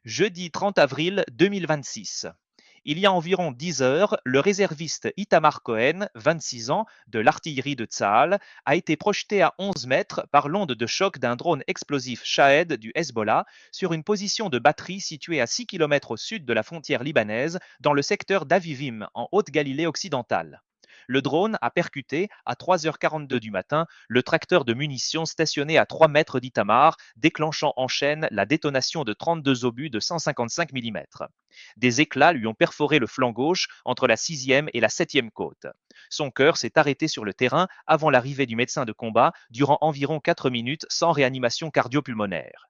Jeudi 30 avril 2026. Il y a environ 10 heures, le réserviste Itamar Cohen, 26 ans, de l'artillerie de Tsahal, a été projeté à 11 mètres par l'onde de choc d'un drone explosif Shahed du Hezbollah sur une position de batterie située à 6 km au sud de la frontière libanaise, dans le secteur d'Avivim, en Haute-Galilée occidentale. Le drone a percuté, à 3h42 du matin, le tracteur de munitions stationné à 3 mètres d'Itamar, déclenchant en chaîne la détonation de 32 obus de 155 mm. Des éclats lui ont perforé le flanc gauche entre la 6e et la 7e côte. Son cœur s'est arrêté sur le terrain avant l'arrivée du médecin de combat durant environ 4 minutes sans réanimation cardio-pulmonaire.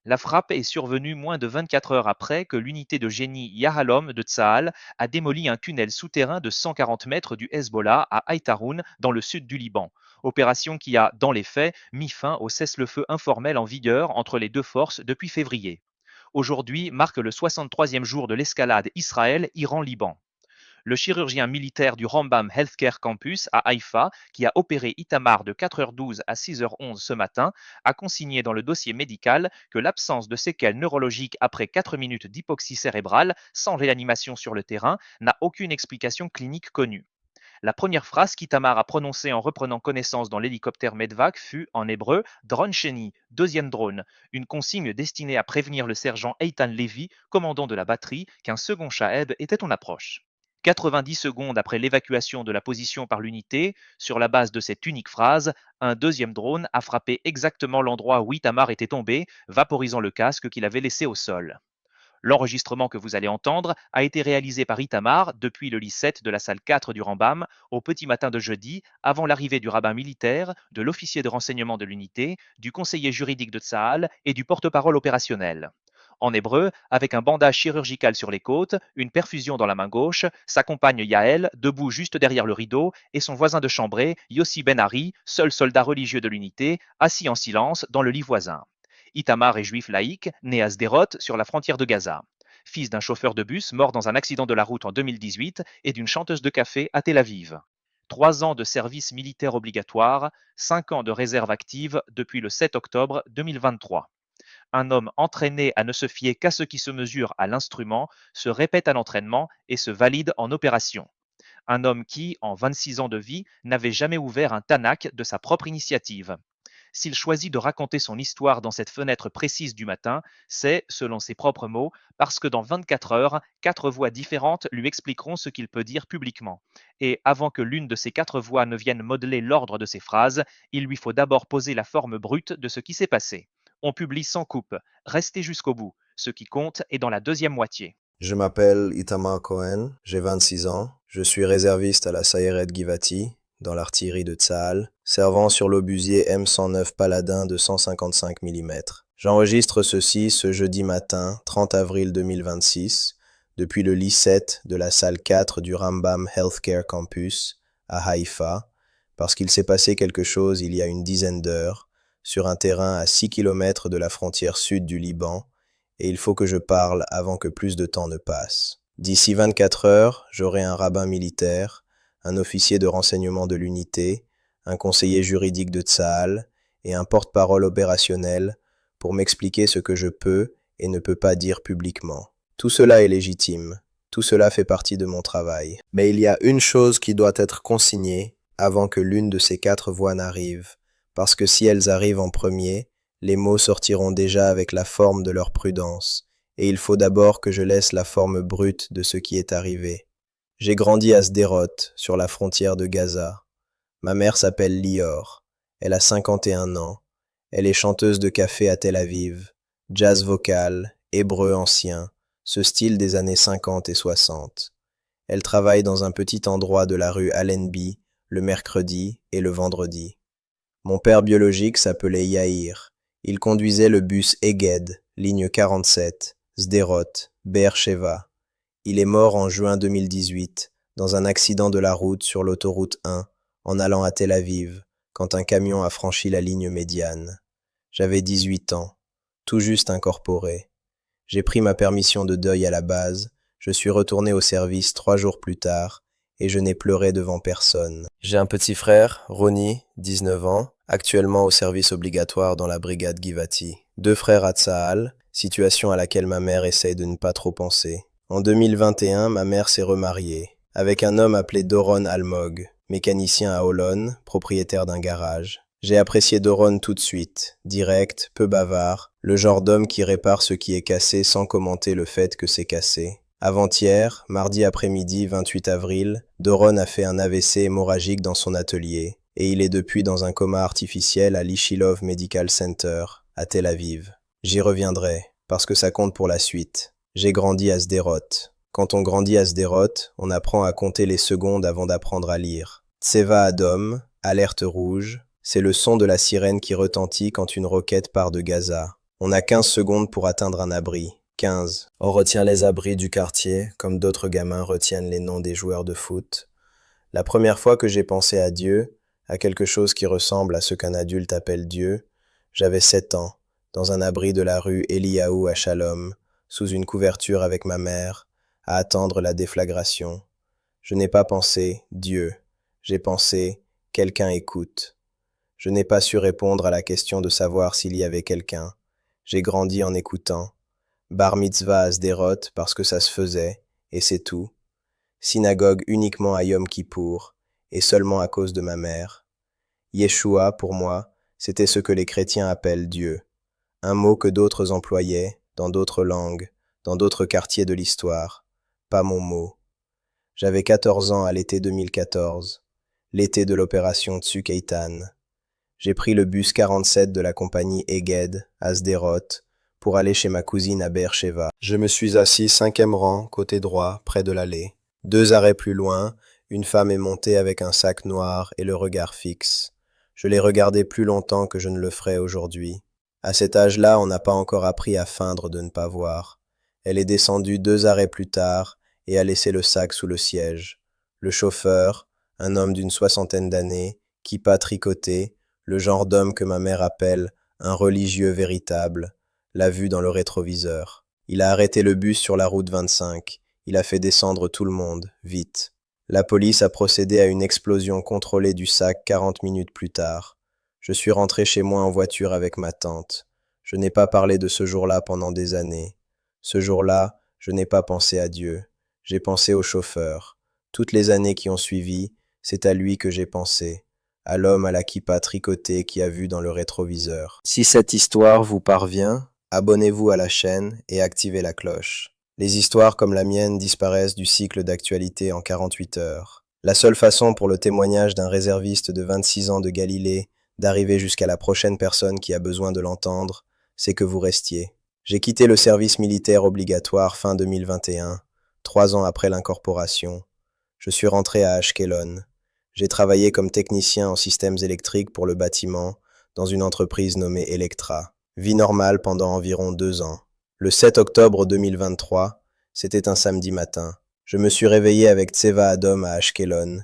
La frappe est survenue moins de 24 heures après que l'unité de génie Yahalom de Tsahal a démoli un tunnel souterrain de 140 mètres du Hezbollah à Aïtaroun, dans le sud du Liban. Opération qui a, dans les faits, mis fin au cessez-le-feu informel en vigueur entre les deux forces depuis février. Aujourd'hui marque le 63e jour de l'escalade Israël-Iran-Liban. Le chirurgien militaire du Rambam Healthcare Campus à Haïfa, qui a opéré Itamar de 4h12 à 6h11 ce matin, a consigné dans le dossier médical que l'absence de séquelles neurologiques après 4 minutes d'hypoxie cérébrale, sans réanimation sur le terrain, n'a aucune explication clinique connue. La première phrase qu'Itamar a prononcée en reprenant connaissance dans l'hélicoptère Medvac fut, en hébreu, Drone Sheni, deuxième drone, une consigne destinée à prévenir le sergent Eitan Levy, commandant de la batterie, qu'un second Shahed était en approche. 90 secondes après l'évacuation de la position par l'unité, sur la base de cette unique phrase, un deuxième drone a frappé exactement l'endroit où Itamar était tombé, vaporisant le casque qu'il avait laissé au sol. L'enregistrement que vous allez entendre a été réalisé par Itamar depuis le lit 7 de la salle 4 du Rambam au petit matin de jeudi, avant l'arrivée du rabbin militaire, de l'officier de renseignement de l'unité, du conseiller juridique de Tsahal et du porte-parole opérationnel. En hébreu, avec un bandage chirurgical sur les côtes, une perfusion dans la main gauche, sa compagne Yael, debout juste derrière le rideau, et son voisin de chambrée, Yossi Ben Hari, seul soldat religieux de l'unité, assis en silence dans le lit voisin. Itamar est juif laïque, né à Sderot, sur la frontière de Gaza. Fils d'un chauffeur de bus mort dans un accident de la route en 2018 et d'une chanteuse de café à Tel Aviv. 3 ans de service militaire obligatoire, 5 ans de réserve active depuis le 7 octobre 2023. Un homme entraîné à ne se fier qu'à ce qui se mesure à l'instrument, se répète à l'entraînement et se valide en opération. Un homme qui, en 26 ans de vie, n'avait jamais ouvert un Tanakh de sa propre initiative. S'il choisit de raconter son histoire dans cette fenêtre précise du matin, c'est, selon ses propres mots, parce que dans 24 heures, 4 voix différentes lui expliqueront ce qu'il peut dire publiquement. Et avant que l'une de ces 4 voix ne vienne modeler l'ordre de ses phrases, il lui faut d'abord poser la forme brute de ce qui s'est passé. On publie sans coupe. Restez jusqu'au bout. Ce qui compte est dans la deuxième moitié. Je m'appelle Itamar Cohen, j'ai 26 ans, je suis réserviste à la Sayeret Givati, dans l'artillerie de Tsahal, servant sur l'obusier M109 Paladin de 155 mm. J'enregistre ceci ce jeudi matin, 30 avril 2026, depuis le lit 7 de la salle 4 du Rambam Healthcare Campus, à Haïfa, parce qu'il s'est passé quelque chose il y a une dizaine d'heures, sur un terrain à 6 km de la frontière sud du Liban, et il faut que je parle avant que plus de temps ne passe. D'ici 24 heures, j'aurai un rabbin militaire, un officier de renseignement de l'unité, un conseiller juridique de Tsahal et un porte-parole opérationnel pour m'expliquer ce que je peux et ne peux pas dire publiquement. Tout cela est légitime, tout cela fait partie de mon travail. Mais il y a une chose qui doit être consignée avant que l'une de ces 4 voix n'arrive, parce que si elles arrivent en premier, les mots sortiront déjà avec la forme de leur prudence, et il faut d'abord que je laisse la forme brute de ce qui est arrivé. J'ai grandi à Sderot, sur la frontière de Gaza. Ma mère s'appelle Lior, elle a 51 ans, elle est chanteuse de café à Tel Aviv, jazz vocal, hébreu ancien, ce style des années 50 et 60. Elle travaille dans un petit endroit de la rue Allenby, le mercredi et le vendredi. Mon père biologique s'appelait Yair. Il conduisait le bus Eged, ligne 47, Sderot, Be'er-Sheva. Il est mort en juin 2018, dans un accident de la route sur l'autoroute 1, en allant à Tel Aviv, quand un camion a franchi la ligne médiane. J'avais 18 ans, tout juste incorporé. J'ai pris ma permission de deuil à la base, je suis retourné au service 3 jours plus tard, et je n'ai pleuré devant personne. J'ai un petit frère, Ronnie, 19 ans, actuellement au service obligatoire dans la brigade Givati. 2 frères à Tsahal, situation à laquelle ma mère essaye de ne pas trop penser. En 2021, ma mère s'est remariée, avec un homme appelé Doron Almog, mécanicien à Olonne, propriétaire d'un garage. J'ai apprécié Doron tout de suite, direct, peu bavard, le genre d'homme qui répare ce qui est cassé sans commenter le fait que c'est cassé. Avant-hier, mardi après-midi 28 avril, Doron a fait un AVC hémorragique dans son atelier, et il est depuis dans un coma artificiel à l'Ishilov Medical Center, à Tel Aviv. J'y reviendrai, parce que ça compte pour la suite. J'ai grandi à Sderot. Quand on grandit à Sderot, on apprend à compter les secondes avant d'apprendre à lire. Tseva Adom, alerte rouge, c'est le son de la sirène qui retentit quand une roquette part de Gaza. On a 15 secondes pour atteindre un abri. 15. On retient les abris du quartier, comme d'autres gamins retiennent les noms des joueurs de foot. La première fois que j'ai pensé à Dieu, à quelque chose qui ressemble à ce qu'un adulte appelle Dieu, j'avais 7 ans, dans un abri de la rue Eliaou à Shalom, sous une couverture avec ma mère, à attendre la déflagration. Je n'ai pas pensé « Dieu », j'ai pensé « quelqu'un écoute ». Je n'ai pas su répondre à la question de savoir s'il y avait quelqu'un. J'ai grandi en écoutant. Bar mitzvah à Sderot parce que ça se faisait, et c'est tout. Synagogue uniquement à Yom Kippour, et seulement à cause de ma mère. Yeshua, pour moi, c'était ce que les chrétiens appellent Dieu. Un mot que d'autres employaient, dans d'autres langues, dans d'autres quartiers de l'histoire. Pas mon mot. J'avais 14 ans à l'été 2014, l'été de l'opération Tsuk Eitan. J'ai pris le bus 47 de la compagnie Eged, à Sderot, pour aller chez ma cousine à Be'er Sheva. Je me suis assis 5e rang, côté droit, près de l'allée. 2 arrêts plus loin, une femme est montée avec un sac noir et le regard fixe. Je l'ai regardée plus longtemps que je ne le ferai aujourd'hui. À cet âge-là, on n'a pas encore appris à feindre de ne pas voir. Elle est descendue 2 arrêts plus tard et a laissé le sac sous le siège. Le chauffeur, un homme d'une 60aine d'années, kippa tricotée, le genre d'homme que ma mère appelle un religieux véritable, l'a vu dans le rétroviseur. Il a arrêté le bus sur la route 25. Il a fait descendre tout le monde, vite. La police a procédé à une explosion contrôlée du sac 40 minutes plus tard. Je suis rentré chez moi en voiture avec ma tante. Je n'ai pas parlé de ce jour-là pendant des années. Ce jour-là, je n'ai pas pensé à Dieu. J'ai pensé au chauffeur. Toutes les années qui ont suivi, c'est à lui que j'ai pensé. À l'homme à la kippa tricotée qui a vu dans le rétroviseur. Si cette histoire vous parvient, abonnez-vous à la chaîne et activez la cloche. Les histoires comme la mienne disparaissent du cycle d'actualité en 48 heures. La seule façon pour le témoignage d'un réserviste de 26 ans de Galilée d'arriver jusqu'à la prochaine personne qui a besoin de l'entendre, c'est que vous restiez. J'ai quitté le service militaire obligatoire fin 2021, 3 ans après l'incorporation. Je suis rentré à Ashkelon. J'ai travaillé comme technicien en systèmes électriques pour le bâtiment dans une entreprise nommée Electra. Vie normale pendant environ 2 ans. Le 7 octobre 2023, c'était un samedi matin. Je me suis réveillé avec Tseva Adom à Ashkelon,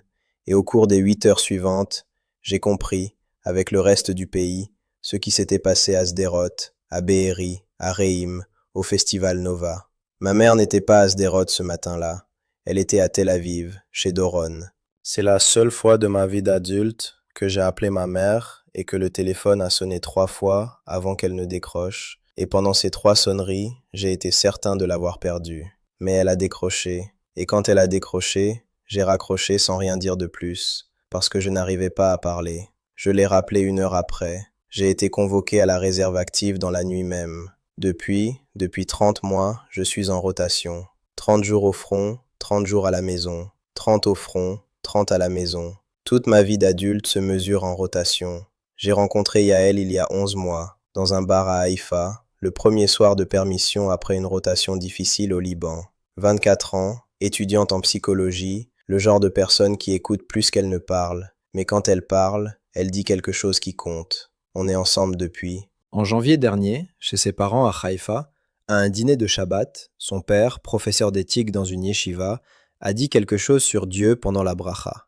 et au cours des 8 heures suivantes, j'ai compris, avec le reste du pays, ce qui s'était passé à Sderot, à Be'eri, à Reim, au Festival Nova. Ma mère n'était pas à Sderot ce matin-là. Elle était à Tel Aviv, chez Doron. C'est la seule fois de ma vie d'adulte que j'ai appelé ma mère et que le téléphone a sonné 3 fois avant qu'elle ne décroche. Et pendant ces 3 sonneries, j'ai été certain de l'avoir perdue. Mais elle a décroché. Et quand elle a décroché, j'ai raccroché sans rien dire de plus, parce que je n'arrivais pas à parler. Je l'ai rappelé 1 heure après. J'ai été convoqué à la réserve active dans la nuit même. Depuis 30 mois, je suis en rotation. 30 jours au front, 30 jours à la maison. 30 au front, 30 à la maison. Toute ma vie d'adulte se mesure en rotation. J'ai rencontré Yael il y a 11 mois, dans un bar à Haïfa, le premier soir de permission après une rotation difficile au Liban. 24 ans, étudiante en psychologie, le genre de personne qui écoute plus qu'elle ne parle. Mais quand elle parle, elle dit quelque chose qui compte. On est ensemble depuis. En janvier dernier, chez ses parents à Haïfa, à un dîner de Shabbat, son père, professeur d'éthique dans une yeshiva, a dit quelque chose sur Dieu pendant la bracha.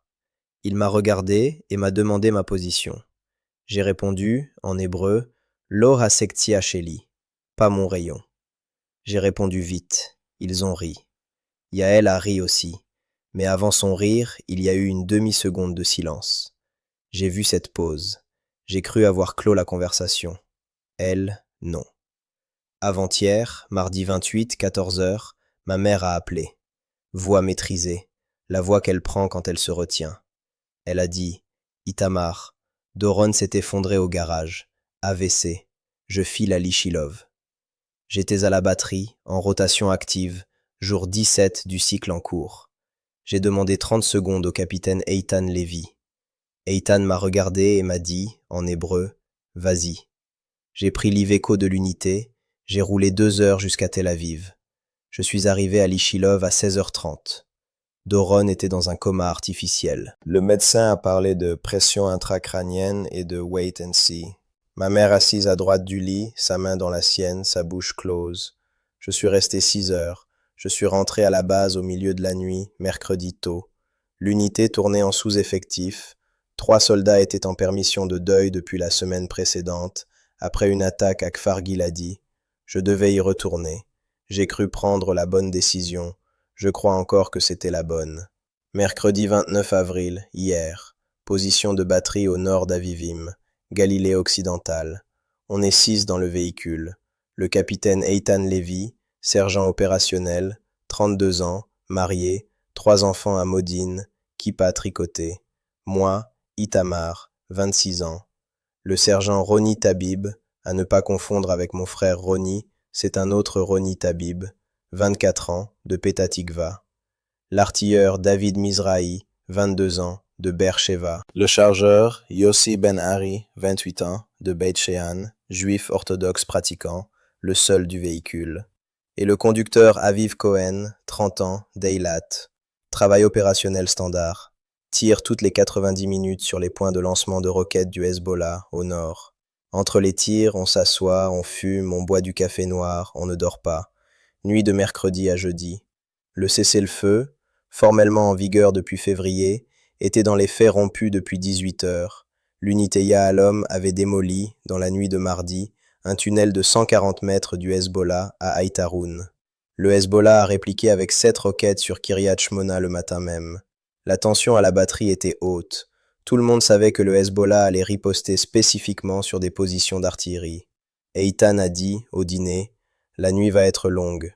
Il m'a regardé et m'a demandé ma position. J'ai répondu, en hébreu, « Lo hasektia sheli », pas mon rayon. J'ai répondu vite. Ils ont ri. Yael a ri aussi. Mais avant son rire, il y a eu une demi-seconde de silence. J'ai vu cette pause. J'ai cru avoir clos la conversation. Elle, non. Avant-hier, mardi 28, 14 heures, ma mère a appelé. Voix maîtrisée, la voix qu'elle prend quand elle se retient. Elle a dit « Itamar, Doron s'est effondré au garage. AVC. Je file à Lichilov. » J'étais à la batterie, en rotation active, jour 17 du cycle en cours. J'ai demandé 30 secondes au capitaine Eitan Levy. Eitan m'a regardé et m'a dit, en hébreu, « Vas-y ». J'ai pris l'Iveco de l'unité, j'ai roulé 2 heures jusqu'à Tel Aviv. Je suis arrivé à Lichilov à 16h30. Doron était dans un coma artificiel. Le médecin a parlé de pression intracrânienne et de wait and see. Ma mère assise à droite du lit, sa main dans la sienne, sa bouche close. Je suis resté 6 heures. Je suis rentré à la base au milieu de la nuit, mercredi tôt. L'unité tournait en sous-effectif. 3 soldats étaient en permission de deuil depuis la semaine précédente, après une attaque à Kfar Giladi. Je devais y retourner. J'ai cru prendre la bonne décision. Je crois encore que c'était la bonne. Mercredi 29 avril, hier. Position de batterie au nord d'Avivim, Galilée occidentale. On est 6 dans le véhicule. Le capitaine Eitan Levy, sergent opérationnel, 32 ans, marié, 3 enfants à Modine, kippa tricoté. Moi, Itamar, 26 ans. Le sergent Roni Tabib, à ne pas confondre avec mon frère Roni, c'est un autre Roni Tabib, 24 ans, de Petah Tikva. L'artilleur David Mizrahi, 22 ans, de Beersheva. Le chargeur Yossi Ben Ari, 28 ans, de Beit Shean, juif orthodoxe pratiquant, le seul du véhicule. Et le conducteur Aviv Cohen, 30 ans, d'Eilat. Travail opérationnel standard. Tire toutes les 90 minutes sur les points de lancement de roquettes du Hezbollah, au nord. Entre les tirs, on s'assoit, on fume, on boit du café noir, on ne dort pas. Nuit de mercredi à jeudi. Le cessez-le-feu, formellement en vigueur depuis février, était dans les faits rompu depuis 18 heures. L'unité Yahalom avait démoli, dans la nuit de mardi, un tunnel de 140 mètres du Hezbollah à Aïtaroun. Le Hezbollah a répliqué avec 7 roquettes sur Kiryat Shmona le matin même. La tension à la batterie était haute. Tout le monde savait que le Hezbollah allait riposter spécifiquement sur des positions d'artillerie. Eitan a dit, au dîner, « La nuit va être longue ».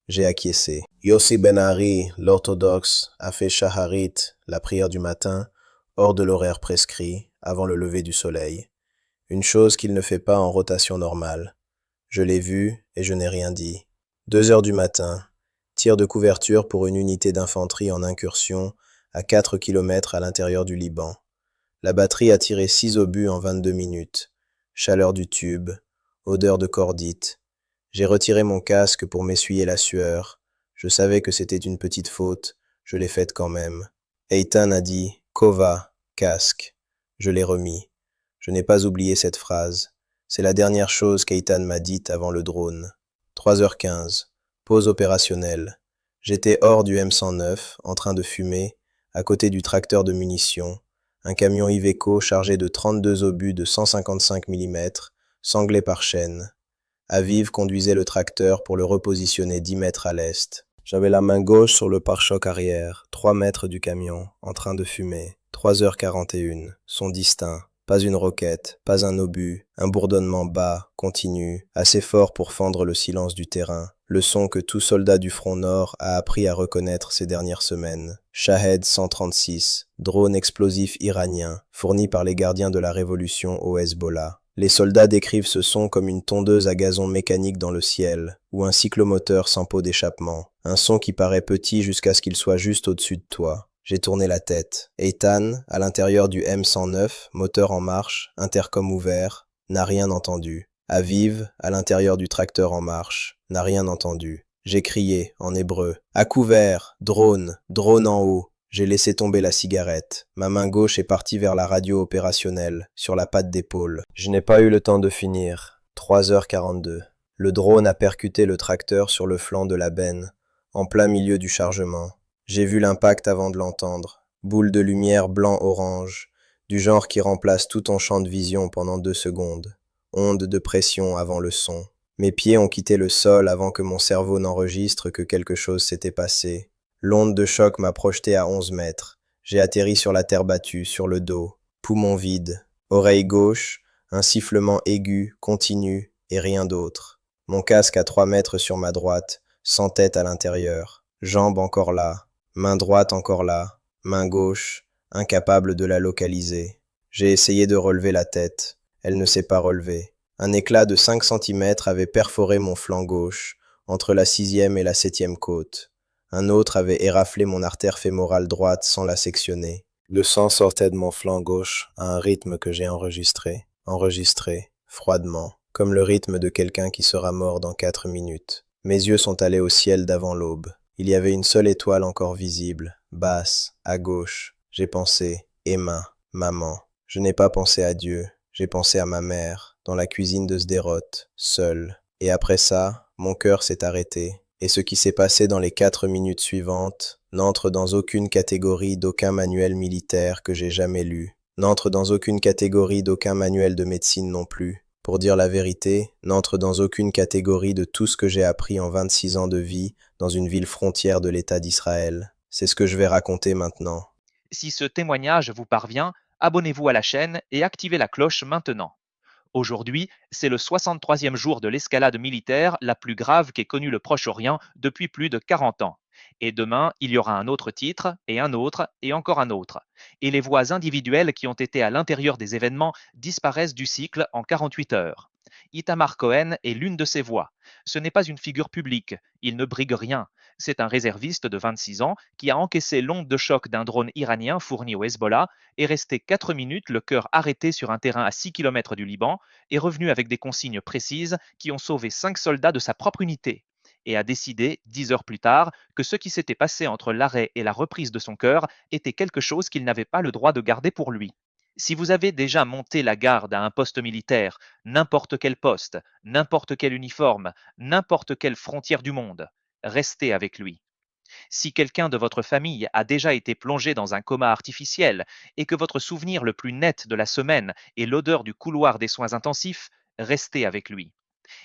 J'ai acquiescé. Yossi Ben Ari, l'orthodoxe, a fait Shaharit, la prière du matin, hors de l'horaire prescrit, avant le lever du soleil. Une chose qu'il ne fait pas en rotation normale. Je l'ai vu et je n'ai rien dit. 2 heures du matin, tir de couverture pour une unité d'infanterie en incursion à 4 km à l'intérieur du Liban. La batterie a tiré 6 obus en 22 minutes. Chaleur du tube, odeur de cordite. J'ai retiré mon casque pour m'essuyer la sueur. Je savais que c'était une petite faute, je l'ai faite quand même. Eitan a dit « Kova, casque ». Je l'ai remis. Je n'ai pas oublié cette phrase. C'est la dernière chose qu'Eitan m'a dite avant le drone. 3h15, pause opérationnelle. J'étais hors du M109, en train de fumer, à côté du tracteur de munitions, un camion Iveco chargé de 32 obus de 155 mm, sanglé par chaîne. Aviv conduisait le tracteur pour le repositionner 10 mètres à l'est. J'avais la main gauche sur le pare-choc arrière, 3 mètres du camion, en train de fumer. 3h41, son distinct. Pas une roquette, pas un obus, un bourdonnement bas, continu, assez fort pour fendre le silence du terrain. Le son que tout soldat du front nord a appris à reconnaître ces dernières semaines. Shahed 136, drone explosif iranien, fourni par les gardiens de la révolution au Hezbollah. Les soldats décrivent ce son comme une tondeuse à gazon mécanique dans le ciel, ou un cyclomoteur sans pot d'échappement. Un son qui paraît petit jusqu'à ce qu'il soit juste au-dessus de toi. J'ai tourné la tête. Eitan, à l'intérieur du M109, moteur en marche, intercom ouvert, n'a rien entendu. Aviv, à l'intérieur du tracteur en marche, n'a rien entendu. J'ai crié, en hébreu, « À couvert, drone, drone en haut ». J'ai laissé tomber la cigarette. Ma main gauche est partie vers la radio opérationnelle, sur la patte d'épaule. Je n'ai pas eu le temps de finir. 3h42. Le drone a percuté le tracteur sur le flanc de la benne, en plein milieu du chargement. J'ai vu l'impact avant de l'entendre. Boule de lumière blanc-orange, du genre qui remplace tout ton champ de vision pendant 2 secondes. Onde de pression avant le son. Mes pieds ont quitté le sol avant que mon cerveau n'enregistre que quelque chose s'était passé. L'onde de choc m'a projeté à 11 mètres. J'ai atterri sur la terre battue, sur le dos. Poumon vide. Oreille gauche, un sifflement aigu, continu, et rien d'autre. Mon casque à 3 mètres sur ma droite, sans tête à l'intérieur. Jambe encore là, main droite encore là, main gauche, incapable de la localiser. J'ai essayé de relever la tête. Elle ne s'est pas relevée. Un éclat de 5 centimètres avait perforé mon flanc gauche, entre la 6e et la 7e côte. Un autre avait éraflé mon artère fémorale droite sans la sectionner. Le sang sortait de mon flanc gauche à un rythme que j'ai enregistré, froidement, comme le rythme de quelqu'un qui sera mort dans 4 minutes. Mes yeux sont allés au ciel d'avant l'aube. Il y avait une seule étoile encore visible, basse, à gauche. J'ai pensé, Emma, maman. Je n'ai pas pensé à Dieu, j'ai pensé à ma mère, dans la cuisine de Sderot, seule. Et après ça, mon cœur s'est arrêté. Et ce qui s'est passé dans les 4 minutes suivantes n'entre dans aucune catégorie d'aucun manuel militaire que j'ai jamais lu, n'entre dans aucune catégorie d'aucun manuel de médecine non plus. Pour dire la vérité, n'entre dans aucune catégorie de tout ce que j'ai appris en 26 ans de vie dans une ville frontière de l'État d'Israël. C'est ce que je vais raconter maintenant. Si ce témoignage vous parvient, abonnez-vous à la chaîne et activez la cloche maintenant. Aujourd'hui, c'est le 63e jour de l'escalade militaire la plus grave qu'ait connue le Proche-Orient depuis plus de 40 ans. Et demain, il y aura un autre titre, et un autre, et encore un autre. Et les voix individuelles qui ont été à l'intérieur des événements disparaissent du cycle en 48 heures. Itamar Cohen est l'une de ces voix. Ce n'est pas une figure publique, il ne brigue rien. C'est un réserviste de 26 ans qui a encaissé l'onde de choc d'un drone iranien fourni au Hezbollah, est resté 4 minutes le cœur arrêté sur un terrain à 6 km du Liban, est revenu avec des consignes précises qui ont sauvé 5 soldats de sa propre unité, et a décidé, 10 heures plus tard, que ce qui s'était passé entre l'arrêt et la reprise de son cœur était quelque chose qu'il n'avait pas le droit de garder pour lui. Si vous avez déjà monté la garde à un poste militaire, n'importe quel poste, n'importe quel uniforme, n'importe quelle frontière du monde, restez avec lui. Si quelqu'un de votre famille a déjà été plongé dans un coma artificiel et que votre souvenir le plus net de la semaine est l'odeur du couloir des soins intensifs, restez avec lui.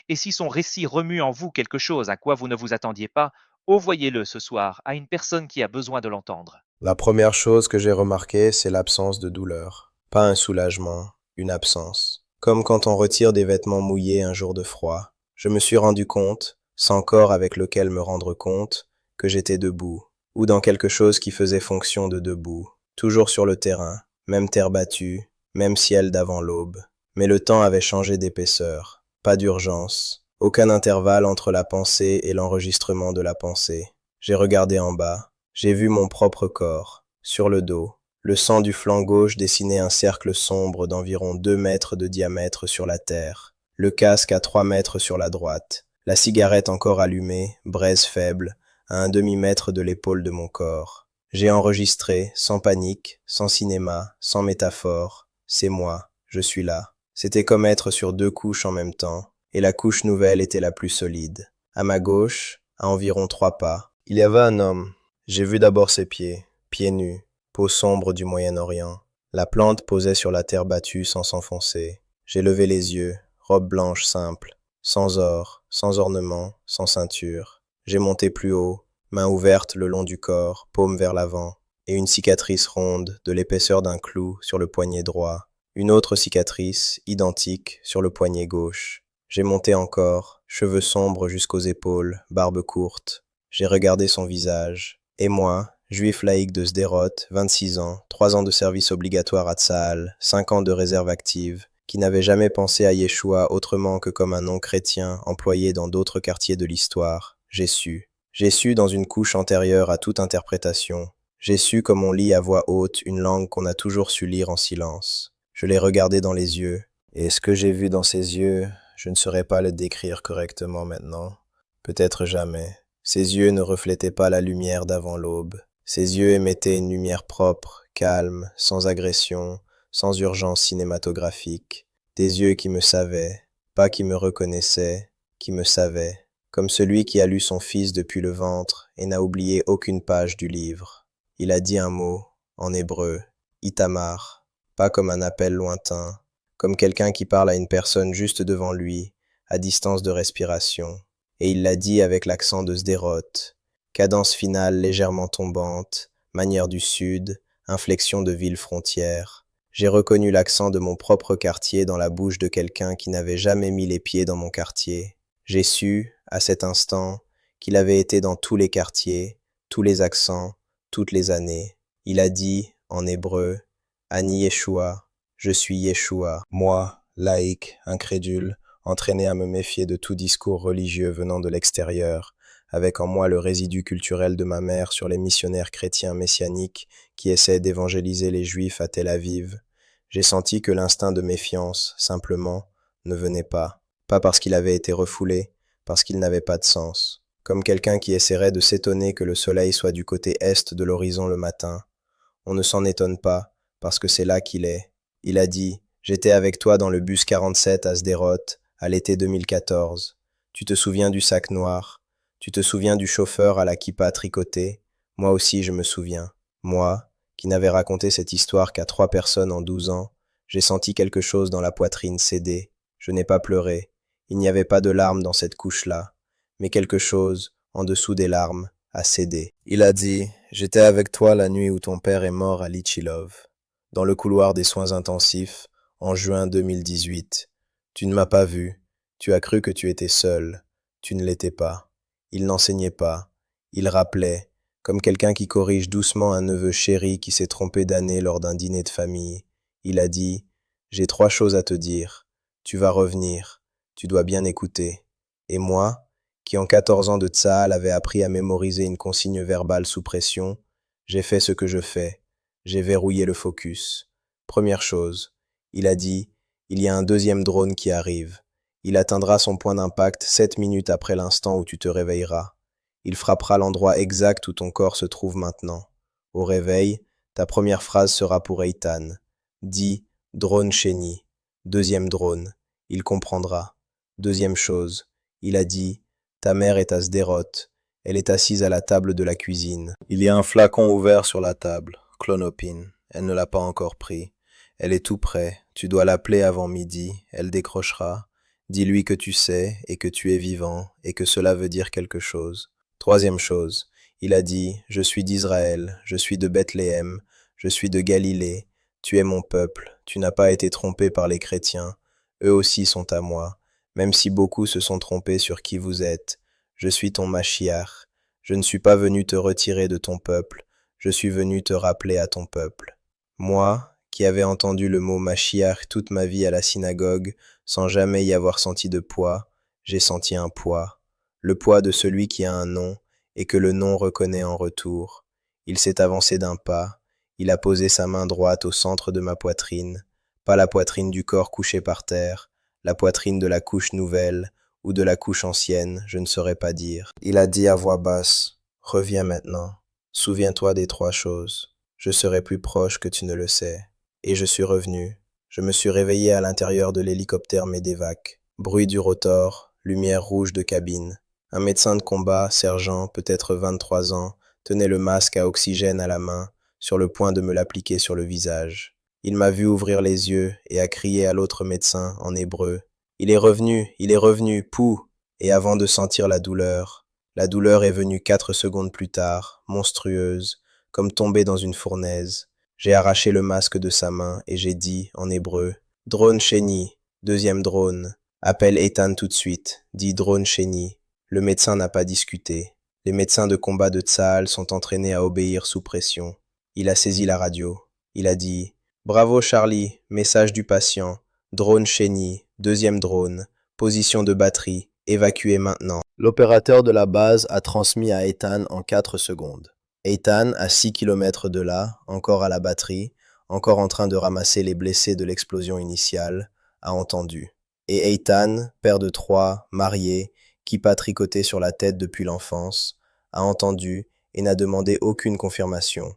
Et si son récit remue en vous quelque chose à quoi vous ne vous attendiez pas, envoyez-le ce soir à une personne qui a besoin de l'entendre. La première chose que j'ai remarquée, c'est l'absence de douleur. Pas un soulagement, une absence. Comme quand on retire des vêtements mouillés un jour de froid. Je me suis rendu compte, sans corps avec lequel me rendre compte, que j'étais debout, ou dans quelque chose qui faisait fonction de debout. Toujours sur le terrain, même terre battue, même ciel d'avant l'aube. Mais le temps avait changé d'épaisseur. Pas d'urgence. Aucun intervalle entre la pensée et l'enregistrement de la pensée. J'ai regardé en bas. J'ai vu mon propre corps, sur le dos. Le sang du flanc gauche dessinait un cercle sombre d'environ 2 mètres de diamètre sur la terre. Le casque à 3 mètres sur la droite. La cigarette encore allumée, braise faible, à un demi-mètre de l'épaule de mon corps. J'ai enregistré, sans panique, sans cinéma, sans métaphore. C'est moi, je suis là. C'était comme être sur 2 couches en même temps, et la couche nouvelle était la plus solide. À ma gauche, à environ 3 pas, il y avait un homme. J'ai vu d'abord ses pieds nus, peau sombre du Moyen-Orient. La plante posait sur la terre battue sans s'enfoncer. J'ai levé les yeux, robe blanche simple, sans or, sans ornement, sans ceinture. J'ai monté plus haut, main ouverte le long du corps, paume vers l'avant, et une cicatrice ronde, de l'épaisseur d'un clou, sur le poignet droit. Une autre cicatrice, identique, sur le poignet gauche. J'ai monté encore, cheveux sombres jusqu'aux épaules, barbe courte. J'ai regardé son visage. Et moi, juif laïque de Sderot, 26 ans, 3 ans de service obligatoire à Tsahal, 5 ans de réserve active, qui n'avait jamais pensé à Yeshua autrement que comme un non-chrétien employé dans d'autres quartiers de l'histoire. J'ai su. J'ai su dans une couche antérieure à toute interprétation. J'ai su comme on lit à voix haute une langue qu'on a toujours su lire en silence. Je l'ai regardé dans les yeux. Et ce que j'ai vu dans ses yeux, je ne saurais pas le décrire correctement maintenant. Peut-être jamais. Ses yeux ne reflétaient pas la lumière d'avant l'aube. Ses yeux émettaient une lumière propre, calme, sans agression, sans urgence cinématographique. Des yeux qui me savaient, pas qui me reconnaissaient, qui me savaient, comme celui qui a lu son fils depuis le ventre et n'a oublié aucune page du livre. Il a dit un mot, en hébreu, Itamar, pas comme un appel lointain, comme quelqu'un qui parle à une personne juste devant lui, à distance de respiration. Et il l'a dit avec l'accent de Sderot, cadence finale légèrement tombante, manière du sud, inflexion de ville frontière. J'ai reconnu l'accent de mon propre quartier dans la bouche de quelqu'un qui n'avait jamais mis les pieds dans mon quartier. J'ai su, à cet instant, qu'il avait été dans tous les quartiers, tous les accents, toutes les années. Il a dit, en hébreu, Ani Yeshua, je suis Yeshua. Moi, laïc, incrédule, entraîné à me méfier de tout discours religieux venant de l'extérieur, avec en moi le résidu culturel de ma mère sur les missionnaires chrétiens messianiques qui essaient d'évangéliser les Juifs à Tel Aviv, j'ai senti que l'instinct de méfiance, simplement, ne venait pas. Pas parce qu'il avait été refoulé, parce qu'il n'avait pas de sens. Comme quelqu'un qui essaierait de s'étonner que le soleil soit du côté est de l'horizon le matin. On ne s'en étonne pas, parce que c'est là qu'il est. Il a dit, j'étais avec toi dans le bus 47 à Sderot, à l'été 2014. Tu te souviens du sac noir? Tu te souviens du chauffeur à la kippa tricotée? Moi aussi je me souviens. Moi, qui n'avais raconté cette histoire qu'à 3 personnes en 12 ans, j'ai senti quelque chose dans la poitrine céder. Je n'ai pas pleuré. Il n'y avait pas de larmes dans cette couche-là. Mais quelque chose, en dessous des larmes, a cédé. Il a dit, j'étais avec toi la nuit où ton père est mort à Litchilov, dans le couloir des soins intensifs, en juin 2018. Tu ne m'as pas vu. Tu as cru que tu étais seul. Tu ne l'étais pas. Il n'enseignait pas. Il rappelait, comme quelqu'un qui corrige doucement un neveu chéri qui s'est trompé d'année lors d'un dîner de famille. Il a dit, j'ai 3 choses à te dire. Tu vas revenir. Tu dois bien écouter. Et moi, qui en 14 ans de Tsahal avait appris à mémoriser une consigne verbale sous pression, j'ai fait ce que je fais. J'ai verrouillé le focus. Première chose, il a dit, il y a un deuxième drone qui arrive. Il atteindra son point d'impact 7 minutes après l'instant où tu te réveilleras. Il frappera l'endroit exact où ton corps se trouve maintenant. Au réveil, ta première phrase sera pour Eitan. Dis, drone Chéni. Deuxième drone. Il comprendra. Deuxième chose, il a dit, ta mère est à Sderot. Elle est assise à la table de la cuisine. Il y a un flacon ouvert sur la table, clonopine. Elle ne l'a pas encore pris. Elle est tout près. Tu dois l'appeler avant midi. Elle décrochera. Dis-lui que tu sais et que tu es vivant et que cela veut dire quelque chose. Troisième chose, il a dit, je suis d'Israël, je suis de Bethléem, je suis de Galilée. Tu es mon peuple. Tu n'as pas été trompé par les chrétiens. Eux aussi sont à moi. Même si beaucoup se sont trompés sur qui vous êtes. Je suis ton Mashiach. Je ne suis pas venu te retirer de ton peuple. Je suis venu te rappeler à ton peuple. Moi, qui avais entendu le mot Mashiach toute ma vie à la synagogue, sans jamais y avoir senti de poids, j'ai senti un poids. Le poids de celui qui a un nom, et que le nom reconnaît en retour. Il s'est avancé d'un pas. Il a posé sa main droite au centre de ma poitrine. Pas la poitrine du corps couché par terre, la poitrine de la couche nouvelle, ou de la couche ancienne, je ne saurais pas dire. Il a dit à voix basse, « Reviens maintenant. Souviens-toi des 3 choses. Je serai plus proche que tu ne le sais. » Et je suis revenu. Je me suis réveillé à l'intérieur de l'hélicoptère Medevac. Bruit du rotor, lumière rouge de cabine. Un médecin de combat, sergent, peut-être 23 ans, tenait le masque à oxygène à la main, sur le point de me l'appliquer sur le visage. Il m'a vu ouvrir les yeux et a crié à l'autre médecin en hébreu. Il est revenu, pou !» Et avant de sentir la douleur est venue 4 secondes plus tard, monstrueuse, comme tombée dans une fournaise. J'ai arraché le masque de sa main et j'ai dit, en hébreu, « Drone Chéni, deuxième drone. Appelle Eitan tout de suite, dit Drone Chéni. » Le médecin n'a pas discuté. Les médecins de combat de Tsahal sont entraînés à obéir sous pression. Il a saisi la radio. Il a dit « Bravo Charlie, message du patient. Drone Chéni, deuxième drone. Position de batterie. Évacuez maintenant. » L'opérateur de la base a transmis à Eitan en 4 secondes. Eitan, à 6 km de là, encore à la batterie, encore en train de ramasser les blessés de l'explosion initiale, a entendu. Et Eitan, père de 3, marié, kippa tricoté sur la tête depuis l'enfance, a entendu et n'a demandé aucune confirmation.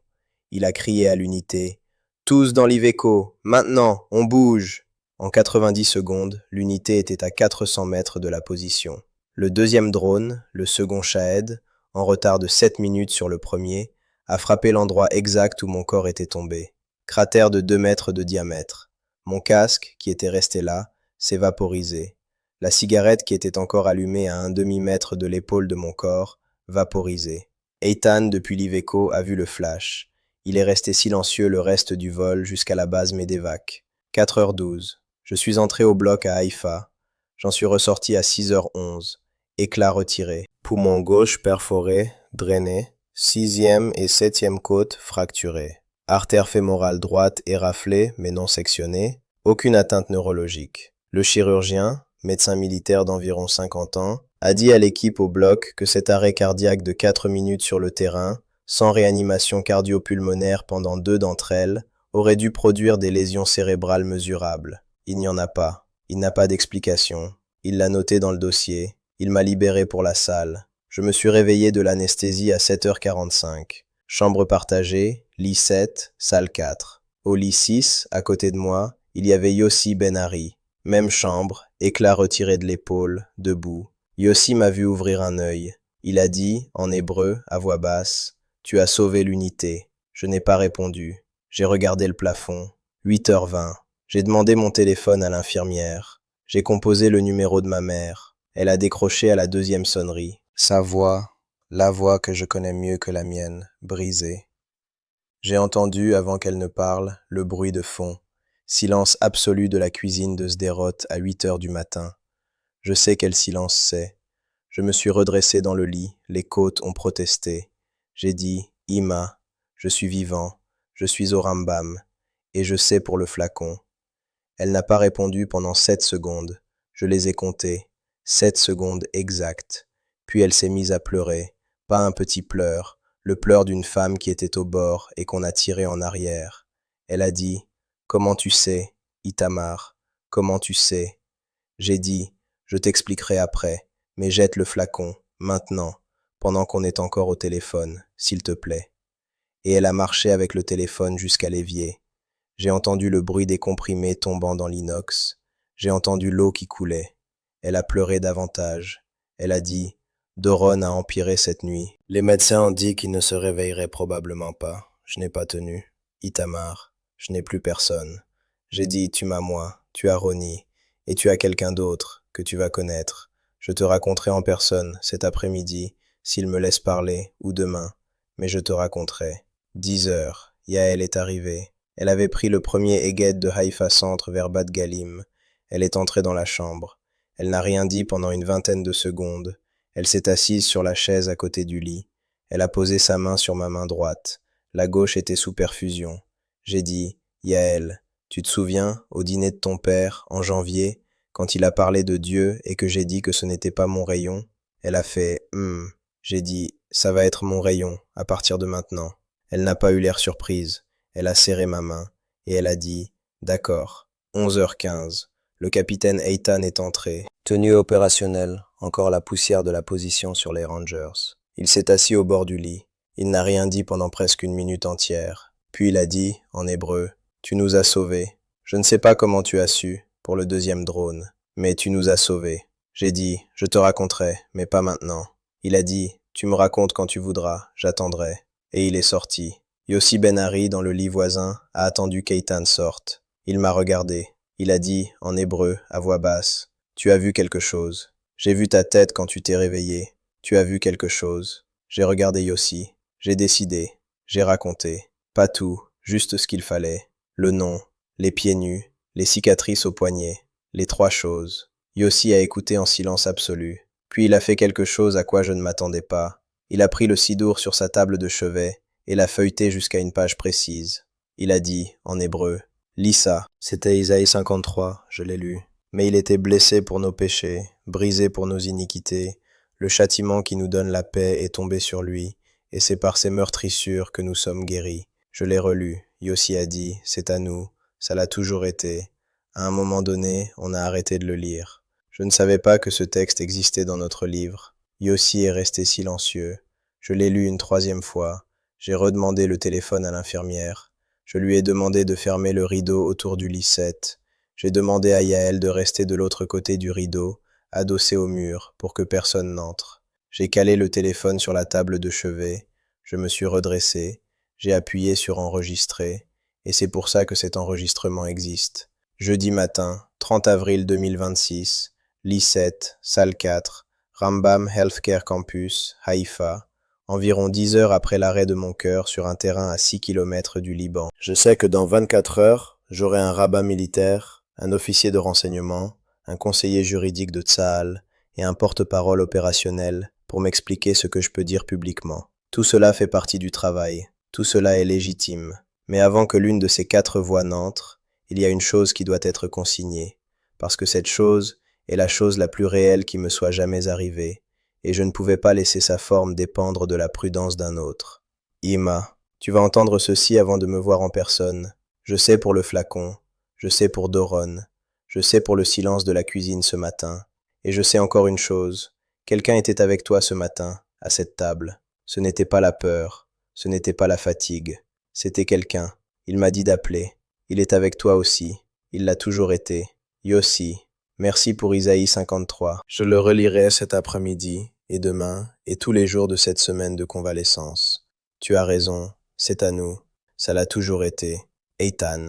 Il a crié à l'unité « Tous dans l'Iveco, maintenant, on bouge !» En 90 secondes, l'unité était à 400 mètres de la position. Le deuxième drone, le second Shahed, en retard de 7 minutes sur le premier, a frappé l'endroit exact où mon corps était tombé. Cratère de 2 mètres de diamètre. Mon casque, qui était resté là, s'est vaporisé. La cigarette qui était encore allumée à un demi-mètre de l'épaule de mon corps, vaporisée. Eitan, depuis l'Iveco, a vu le flash. Il est resté silencieux le reste du vol jusqu'à la base Medevac. 4h12. Je suis entré au bloc à Haïfa. J'en suis ressorti à 6h11. éclat retiré. Poumon gauche perforé, drainé. 6e et 7e côte fracturée. Artère fémorale droite éraflée mais non sectionnée. Aucune atteinte neurologique. Le chirurgien, médecin militaire d'environ 50 ans, a dit à l'équipe au bloc que cet arrêt cardiaque de 4 minutes sur le terrain, sans réanimation cardio-pulmonaire pendant 2 d'entre elles, aurait dû produire des lésions cérébrales mesurables. Il n'y en a pas. Il n'a pas d'explication. Il l'a noté dans le dossier. Il m'a libéré pour la salle. Je me suis réveillé de l'anesthésie à 7h45. Chambre partagée, lit 7, salle 4. Au lit 6, à côté de moi, il y avait Yossi Ben-Ari. Même chambre, éclat retiré de l'épaule, debout. Yossi m'a vu ouvrir un œil. Il a dit, en hébreu, à voix basse, « Tu as sauvé l'unité ». Je n'ai pas répondu. J'ai regardé le plafond. 8h20. J'ai demandé mon téléphone à l'infirmière. J'ai composé le numéro de ma mère. Elle a décroché à la 2e sonnerie. Sa voix, la voix que je connais mieux que la mienne, brisée. J'ai entendu, avant qu'elle ne parle, le bruit de fond. Silence absolu de la cuisine de Sderot à 8h du matin. Je sais quel silence c'est. Je me suis redressé dans le lit, les côtes ont protesté. J'ai dit, Ima, je suis vivant, je suis au Rambam, et je sais pour le flacon. Elle n'a pas répondu pendant 7 secondes. Je les ai comptées, 7 secondes exactes. Puis elle s'est mise à pleurer, pas un petit pleur, le pleur d'une femme qui était au bord et qu'on a tiré en arrière. Elle a dit, « Comment tu sais, Itamar, comment tu sais ?» J'ai dit, « Je t'expliquerai après, mais jette le flacon, maintenant, pendant qu'on est encore au téléphone, s'il te plaît. » Et elle a marché avec le téléphone jusqu'à l'évier. J'ai entendu le bruit des comprimés tombant dans l'inox. J'ai entendu l'eau qui coulait. Elle a pleuré davantage. Elle a dit, Doron a empiré cette nuit. Les médecins ont dit qu'il ne se réveillerait probablement pas. Je n'ai pas tenu. Itamar, je n'ai plus personne. J'ai dit, tu m'as moi, tu as Ronnie, et tu as quelqu'un d'autre que tu vas connaître. Je te raconterai en personne cet après-midi, s'il me laisse parler, ou demain, mais je te raconterai. 10h, Yael est arrivée. Elle avait pris le premier Eged de Haïfa Centre vers Bat Galim. Elle est entrée dans la chambre. Elle n'a rien dit pendant une vingtaine de secondes. Elle s'est assise sur la chaise à côté du lit. Elle a posé sa main sur ma main droite. La gauche était sous perfusion. J'ai dit, Yael, tu te souviens, au dîner de ton père, en janvier, quand il a parlé de Dieu et que j'ai dit que ce n'était pas mon rayon? Elle a fait, J'ai dit, ça va être mon rayon, à partir de maintenant. Elle n'a pas eu l'air surprise. Elle a serré ma main, et elle a dit, d'accord, 11h15. Le capitaine Eitan est entré. Tenue opérationnelle, encore la poussière de la position sur les Rangers. Il s'est assis au bord du lit. Il n'a rien dit pendant presque une minute entière. Puis il a dit, en hébreu, « Tu nous as sauvés. Je ne sais pas comment tu as su, pour le 2e drone, mais tu nous as sauvés. » J'ai dit, « Je te raconterai, mais pas maintenant. » Il a dit, « Tu me racontes quand tu voudras, j'attendrai. » Et il est sorti. Yossi Ben-Ari, dans le lit voisin, a attendu qu'Eitan sorte. Il m'a regardé. Il a dit, en hébreu, à voix basse, « Tu as vu quelque chose. J'ai vu ta tête quand tu t'es réveillé. Tu as vu quelque chose. » J'ai regardé Yossi. J'ai décidé. J'ai raconté. Pas tout, juste ce qu'il fallait. Le nom, les pieds nus, les cicatrices au poignet, les 3 choses. Yossi a écouté en silence absolu. Puis il a fait quelque chose à quoi je ne m'attendais pas. Il a pris le sidour sur sa table de chevet et l'a feuilleté jusqu'à une page précise. Il a dit, en hébreu, « Lis ça. » C'était Isaïe 53, je l'ai lu. Mais il était blessé pour nos péchés, brisé pour nos iniquités. Le châtiment qui nous donne la paix est tombé sur lui, et c'est par ses meurtrissures que nous sommes guéris. Je l'ai relu. Yossi a dit, c'est à nous, ça l'a toujours été. À un moment donné, on a arrêté de le lire. Je ne savais pas que ce texte existait dans notre livre. Yossi est resté silencieux. Je l'ai lu une 3e fois. J'ai redemandé le téléphone à l'infirmière. Je lui ai demandé de fermer le rideau autour du lit 7. J'ai demandé à Yael de rester de l'autre côté du rideau, adossé au mur, pour que personne n'entre. J'ai calé le téléphone sur la table de chevet. Je me suis redressé. J'ai appuyé sur enregistrer. Et c'est pour ça que cet enregistrement existe. Jeudi matin, 30 avril 2026, lit 7, salle 4, Rambam Healthcare Campus, Haïfa, environ 10 heures après l'arrêt de mon cœur sur un terrain à 6 km du Liban. Je sais que dans 24 heures, j'aurai un rabbin militaire, un officier de renseignement, un conseiller juridique de Tsahal et un porte-parole opérationnel pour m'expliquer ce que je peux dire publiquement. Tout cela fait partie du travail, tout cela est légitime. Mais avant que l'une de ces 4 voix n'entre, il y a une chose qui doit être consignée, parce que cette chose est la chose la plus réelle qui me soit jamais arrivée, et je ne pouvais pas laisser sa forme dépendre de la prudence d'un autre. Ima, tu vas entendre ceci avant de me voir en personne. Je sais pour le flacon, je sais pour Doron, je sais pour le silence de la cuisine ce matin, et je sais encore une chose, quelqu'un était avec toi ce matin, à cette table. Ce n'était pas la peur, ce n'était pas la fatigue, c'était quelqu'un. Il m'a dit d'appeler. Il est avec toi aussi, il l'a toujours été. Yossi, merci pour Isaïe 53. Je le relirai cet après-midi, et demain, et tous les jours de cette semaine de convalescence. Tu as raison, c'est à nous, ça l'a toujours été. Eitan.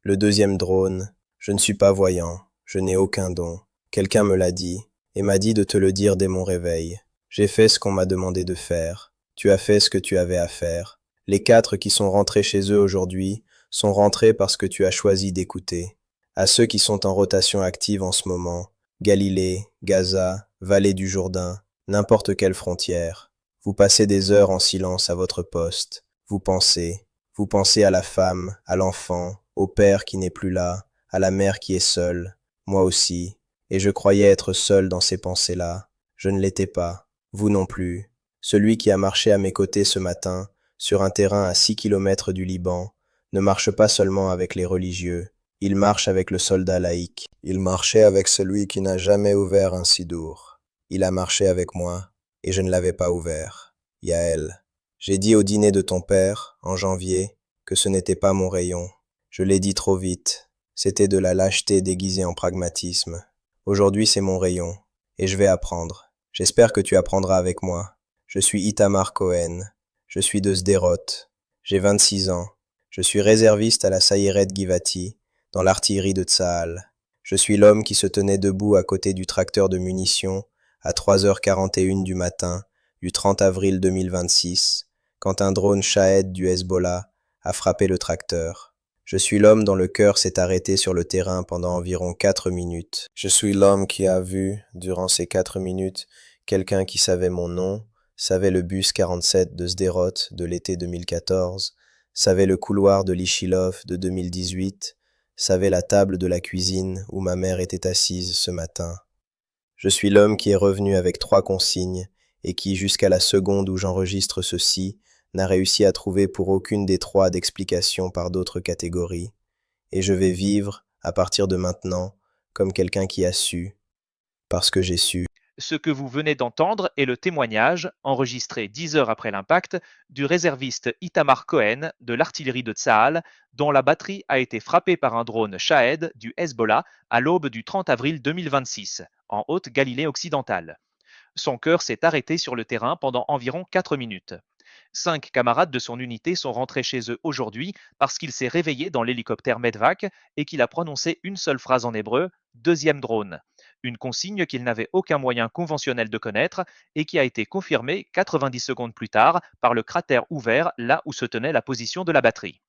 Le deuxième drone, je ne suis pas voyant, je n'ai aucun don. Quelqu'un me l'a dit, et m'a dit de te le dire dès mon réveil. J'ai fait ce qu'on m'a demandé de faire. Tu as fait ce que tu avais à faire. Les 4 qui sont rentrés chez eux aujourd'hui sont rentrés parce que tu as choisi d'écouter. À ceux qui sont en rotation active en ce moment, Galilée, Gaza, Vallée du Jourdain, n'importe quelle frontière, vous passez des heures en silence à votre poste. Vous pensez à la femme, à l'enfant, au père qui n'est plus là, à la mère qui est seule, moi aussi, et je croyais être seul dans ces pensées-là. Je ne l'étais pas, vous non plus. Celui qui a marché à mes côtés ce matin, sur un terrain à 6 kilomètres du Liban, ne marche pas seulement avec les religieux, il marche avec le soldat laïque. Il marchait avec celui qui n'a jamais ouvert un sidour. Il a marché avec moi, et je ne l'avais pas ouvert. Yaël. J'ai dit au dîner de ton père, en janvier, que ce n'était pas mon rayon. Je l'ai dit trop vite. C'était de la lâcheté déguisée en pragmatisme. Aujourd'hui, c'est mon rayon, et je vais apprendre. J'espère que tu apprendras avec moi. Je suis Itamar Cohen. Je suis de Sderot. J'ai 26 ans. Je suis réserviste à la Sayeret Givati, dans l'artillerie de Tsahal. Je suis l'homme qui se tenait debout à côté du tracteur de munitions à 3h41 du matin, du 30 avril 2026, quand un drone Shahed du Hezbollah a frappé le tracteur. Je suis l'homme dont le cœur s'est arrêté sur le terrain pendant environ 4 minutes. Je suis l'homme qui a vu, durant ces 4 minutes, quelqu'un qui savait mon nom, savait le bus 47 de Sderot de l'été 2014, savait le couloir de l'Ishilov de 2018, savait la table de la cuisine où ma mère était assise ce matin. Je suis l'homme qui est revenu avec 3 consignes et qui, jusqu'à la seconde où j'enregistre ceci, n'a réussi à trouver pour aucune des 3 d'explication par d'autres catégories. Et je vais vivre, à partir de maintenant, comme quelqu'un qui a su, parce que j'ai su. Ce que vous venez d'entendre est le témoignage, enregistré 10 heures après l'impact, du réserviste Itamar Cohen de l'artillerie de Tsahal, dont la batterie a été frappée par un drone Shahed du Hezbollah à l'aube du 30 avril 2026, en Haute-Galilée occidentale. Son cœur s'est arrêté sur le terrain pendant environ 4 minutes. 5 camarades de son unité sont rentrés chez eux aujourd'hui parce qu'il s'est réveillé dans l'hélicoptère Medvac et qu'il a prononcé une seule phrase en hébreu, deuxième drone. Une consigne qu'il n'avait aucun moyen conventionnel de connaître et qui a été confirmée 90 secondes plus tard par le cratère ouvert là où se tenait la position de la batterie.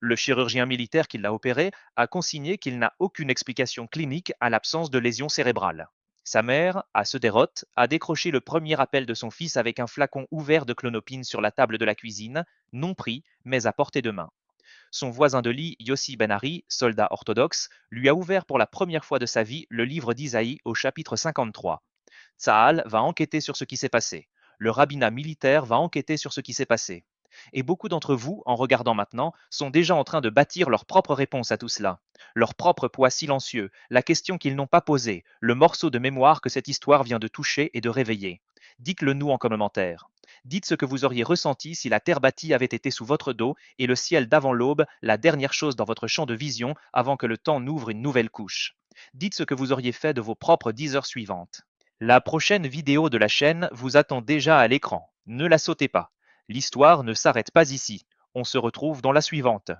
Le chirurgien militaire qui l'a opéré a consigné qu'il n'a aucune explication clinique à l'absence de lésion cérébrale. Sa mère, à Sderot, a décroché le premier appel de son fils avec un flacon ouvert de clonopine sur la table de la cuisine, non pris, mais à portée de main. Son voisin de lit, Yossi Ben-Ari, soldat orthodoxe, lui a ouvert pour la première fois de sa vie le livre d'Isaïe au chapitre 53. Tsahal va enquêter sur ce qui s'est passé. Le rabbinat militaire va enquêter sur ce qui s'est passé. Et beaucoup d'entre vous, en regardant maintenant, sont déjà en train de bâtir leur propre réponse à tout cela. Leur propre poids silencieux, la question qu'ils n'ont pas posée, le morceau de mémoire que cette histoire vient de toucher et de réveiller. Dites-le nous en commentaire. Dites ce que vous auriez ressenti si la terre bâtie avait été sous votre dos et le ciel d'avant l'aube la dernière chose dans votre champ de vision avant que le temps n'ouvre une nouvelle couche. Dites ce que vous auriez fait de vos propres 10 heures suivantes. La prochaine vidéo de la chaîne vous attend déjà à l'écran. Ne la sautez pas. L'histoire ne s'arrête pas ici. On se retrouve dans la suivante.